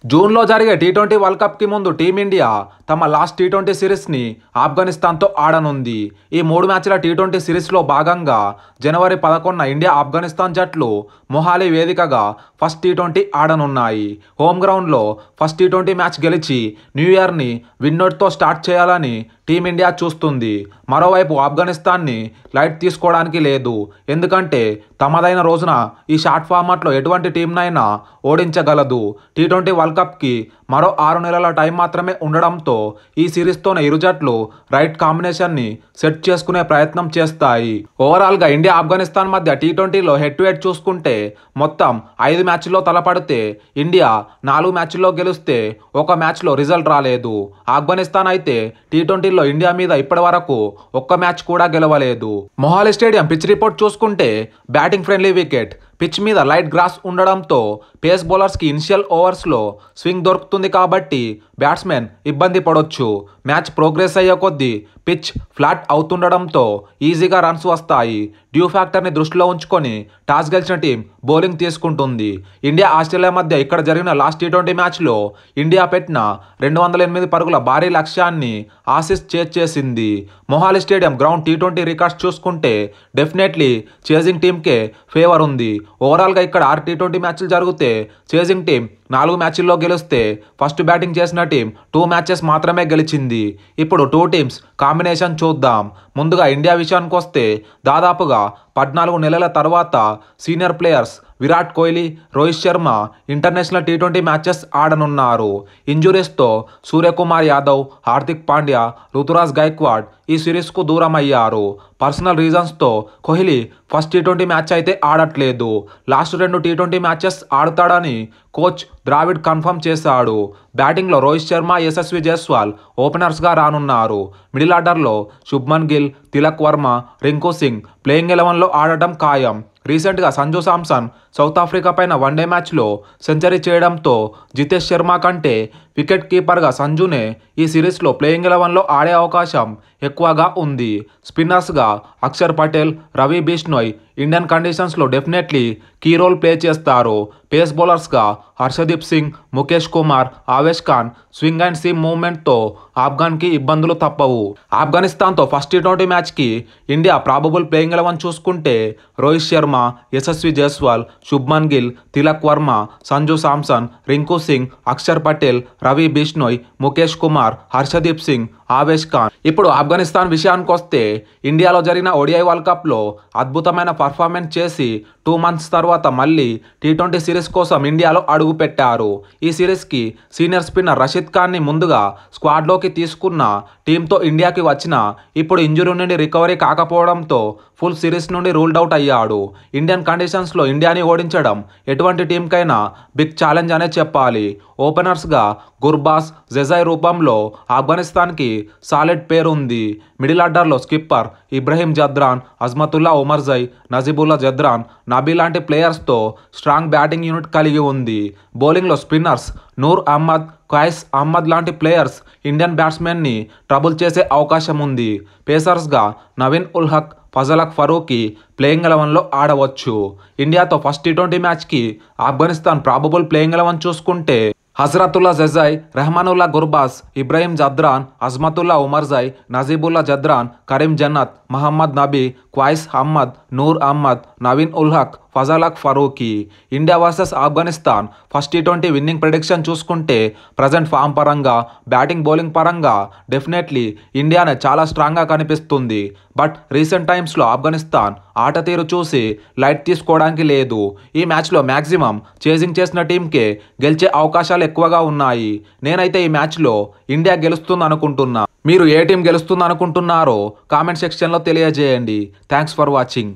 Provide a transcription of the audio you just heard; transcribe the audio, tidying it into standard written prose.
జూన్లో జరిగే T20 world కప్కి ముందు టీమిండియా తమ లాస్ట్ టీ20 సిరీస్ని ఆఫ్ఘనిస్తాన్తో ఆడనుంది. ఈ 3 మ్యాచ్ల టీ20 సిరీస్లో భాగంగా జనవరి 11న ఇండియా ఆఫ్ఘనిస్తాన్ జట్లు మొహాలీ వేదికగా ఫస్ట్ టీ20 ఆడనున్నాయి. హోమ్ గ్రౌండ్లో ఫస్ట్ టీ20 మ్యాచ్ గెలిచి న్యూ ఇయర్ని విన్నోట్తో స్టార్ట్ చేయాలని టీమిండియా చూస్తుంది. మరోవైపు ఆఫ్ఘనిస్తాన్ని లైట్ తీసుకోవడానికి లేదు. ఎందుకంటే తమదైన రోజున ఈ షార్ట్ ఫార్మాట్లో ఎటువంటి టీంనైనా ఓడించగలదు. టీ20 వరల్డ్ కప్కి మరో 6 నెలల టైం మాత్రమే ఉండడంతో ఈ సిరీస్తోనే ఇరు జట్లు రైట్ కాంబినేషన్ని సెట్ చేసుకునే ప్రయత్నం చేస్తాయి. ఓవరాల్గా ఇండియా ఆఫ్ఘనిస్తాన్ మధ్య టీ20లో హెడ్ టు హెడ్ చూసుకుంటే మొత్తం 5 మ్యాచ్ల్లో తలపడితే ఇండియా 4 మ్యాచ్ల్లో గెలిస్తే ఒక మ్యాచ్లో రిజల్ట్ రాలేదు. ఆఫ్ఘనిస్తాన్ అయితే టీ20లో ఇండియా మీద ఇప్పటి వరకు ఒక్క మ్యాచ్ కూడా గెలవలేదు. మొహాలీ స్టేడియం పిచ్ రిపోర్ట్ చూసుకుంటే బ్యాటింగ్ ఫ్రెండ్లీ వికెట్, పిచ్ మీద లైట్ గ్రాస్ ఉండడంతో పేస్ బౌలర్స్కి ఇనిషియల్ ఓవర్స్లో స్వింగ్ దొరుకుతుంది కాబట్టి బ్యాట్స్మెన్ ఇబ్బంది పడొచ్చు. మ్యాచ్ ప్రోగ్రెస్ అయ్యే కొద్దీ పిచ్ ఫ్లాట్ అవుతుండడంతో ఈజీగా రన్స్ వస్తాయి. డ్యూ ఫ్యాక్టర్ని దృష్టిలో ఉంచుకొని టాస్ గెలిచిన టీం బౌలింగ్ తీసుకుంటుంది. ఇండియా ఆస్ట్రేలియా మధ్య ఇక్కడ జరిగిన లాస్ట్ టీ20 మ్యాచ్లో ఇండియా పెట్టిన 208 పరుగుల భారీ లక్ష్యాన్ని ఆసీస్ చేసింది. Mohali stadium ground T20 records చూసుకుంటే డెఫినెట్లీ చేజింగ్ టీంకే ఫేవర్ ఉంది. ఓవరాల్గా ఇక్కడ 6 టీ20 మ్యాచ్లు జరిగితే చేజింగ్ టీం 4 మ్యాచ్ల్లో గెలిస్తే ఫస్ట్ బ్యాటింగ్ చేసిన టీం 2 మ్యాచెస్ మాత్రమే గెలిచింది. ఇప్పుడు 2 టీమ్స్ కాంబినేషన్ చూద్దాం. ముందుగా ఇండియా విషయానికి వస్తే దాదాపుగా 14 నెలల తర్వాత senior players Virat Kohli, Rohit Sharma international టీ20 మ్యాచెస్ ఆడనున్నారు. ఇంజురీస్తో సూర్యకుమార్ యాదవ్, హార్దిక్ పాండ్యా, రుతురాజ్ గైక్వాడ్ ఈ సిరీస్కు దూరం అయ్యారు. పర్సనల్ రీజన్స్తో కోహ్లీ ఫస్ట్ టీ20 మ్యాచ్ అయితే ఆడట్లేదు. లాస్ట్ 2 టీ20 మ్యాచెస్ ఆడతాడని కోచ్ ద్రావిడ్ కన్ఫర్మ్ చేశాడు. బ్యాటింగ్లో రోహిత్ శర్మ, యశస్వి జైస్వాల్ ఓపెనర్స్గా రానున్నారు. మిడిల్ ఆర్డర్లో శుభ్మన్ గిల్, తిలక్ వర్మ, రింకు సింగ్ ప్లేయింగ్ 11లో ఆడటం ఖాయం. రీసెంట్గా సంజు శాంసన్ సౌత్ ఆఫ్రికా పైన వన్డే మ్యాచ్లో సెంచరీ చేయడంతో జితేష్ శర్మ కంటే వికెట్ కీపర్గా సంజునే ఈ సిరీస్లో ప్లేయింగ్ 11లో ఆడే అవకాశం ఎక్కువగా ఉంది. స్పిన్నర్స్గా అక్షర్ పటేల్, రవి బిష్నోయ్ ఇండియన్ కండిషన్స్లో డెఫినెట్లీ కీ రోల్ ప్లే చేస్తారు. పేస్ బౌలర్స్గా Harshdeep Singh, Mukesh Kumar, Avesh Khan swing and seam మూవ్మెంట్తో ఆఫ్ఘన్కి ఇబ్బందులు తప్పవు. ఆఫ్ఘనిస్తాన్తో ఫస్ట్ టీ20 మ్యాచ్కి ఇండియా ప్రాబబుల్ ప్లేయింగ్ 11 చూసుకుంటే రోహిత్ శర్మ, యశస్వి జైస్వాల్, శుభ్మన్ గిల్, తిలక్ వర్మ, సంజు శాంసన్, రింకు సింగ్, అక్షర్ పటేల్, రవి బిష్నోయ్, ముఖేష్ కుమార్, హర్షదీప్ సింగ్, ఆవేష్ ఖాన్. ఇప్పుడు ఆఫ్ఘనిస్తాన్ విషయానికి వస్తే ఇండియాలో జరిగిన ఓడిఐ వరల్డ్ కప్లో అద్భుతమైన పర్ఫార్మెన్స్ చేసి 2 మంత్స్ తర్వాత మళ్ళీ టీ20 సిరీస్ కోసం ఇండియాలో అడుగు పెట్టారు. ఈ సిరీస్కి సీనియర్ స్పిన్నర్ రషీద్ ఖాన్ని ముందుగా స్క్వాడ్లోకి తీసుకున్న టీంతో ఇండియాకి వచ్చిన ఇప్పుడు ఇంజురీ నుండి రికవరీ కాకపోవడంతో ఫుల్ సిరీస్ నుండి రూల్డ్ అవుట్ అయ్యాడు. ఇండియన్ కండిషన్స్లో ఇండియాని ఓడించడం ఎటువంటి టీంకైనా బిగ్ ఛాలెంజ్ అనే చెప్పాలి. ఓపెనర్స్గా గుర్బాస్, జెజాయ్ రూపంలో ఆఫ్ఘనిస్తాన్కి సాలిడ్ పేరుంది. మిడిల్ ఆర్డర్లో స్కిప్పర్ ఇబ్రహీం జద్రాన్, అజ్మతుల్లా ఉమర్జై, నజీబుల్లా జద్రాన్, నబీ లాంటి ప్లేయర్స్తో స్ట్రాంగ్ బ్యాటింగ్ యూనిట్ కలిగి ఉంది. బౌలింగ్లో స్పిన్నర్స్ నూర్ అహ్మద్, క్వైస్ అహ్మద్ లాంటి ప్లేయర్స్ ఇండియన్ బ్యాట్స్మెన్ని ట్రబుల్ చేసే అవకాశం ఉంది. పేసర్స్గా నవీన్ ఉల్ హక్, ఫజలక్ ఫరూకీ ప్లేయింగ్ 11లో ఆడవచ్చు. ఇండియాతో ఫస్ట్ టీ20 మ్యాచ్కి ఆఫ్ఘనిస్తాన్ ప్రాబబుల్ ప్లేయింగ్ 11 చూసుకుంటే Hazratullah Zazai, Rahmanullah Gurbaz, Ibrahim Zadran, Azmatullah Omarzai, Najibullah Zadran, Karim Janat, Mohammad Nabi, Qais Ahmad, Noor Ahmad, Naveen ul Haq, Fazalhaq Farooqi. India versus Afghanistan first టీ20 విన్నింగ్ ప్రెడిక్షన్ చూసుకుంటే ప్రజెంట్ ఫామ్ పరంగా, బ్యాటింగ్ బౌలింగ్ పరంగా డెఫినెట్లీ ఇండియానే చాలా స్ట్రాంగ్గా కనిపిస్తుంది. బట్ రీసెంట్ టైమ్స్లో ఆఫ్ఘనిస్తాన్ ఆట తీరు చూసి లైట్ తీసుకోవడానికి లేదు. ఈ మ్యాచ్లో మ్యాక్సిమం చేజింగ్ చేసిన టీంకే గెలిచే అవకాశాలు ఎక్కువగా ఉన్నాయి. నేనైతే ఈ మ్యాచ్లో ఇండియా గెలుస్తుంది అనుకుంటున్నా. మీరు ఏ టీం గెలుస్తుంది అనుకుంటున్నారో కామెంట్ సెక్షన్లో తెలియజేయండి. Thanks for watching.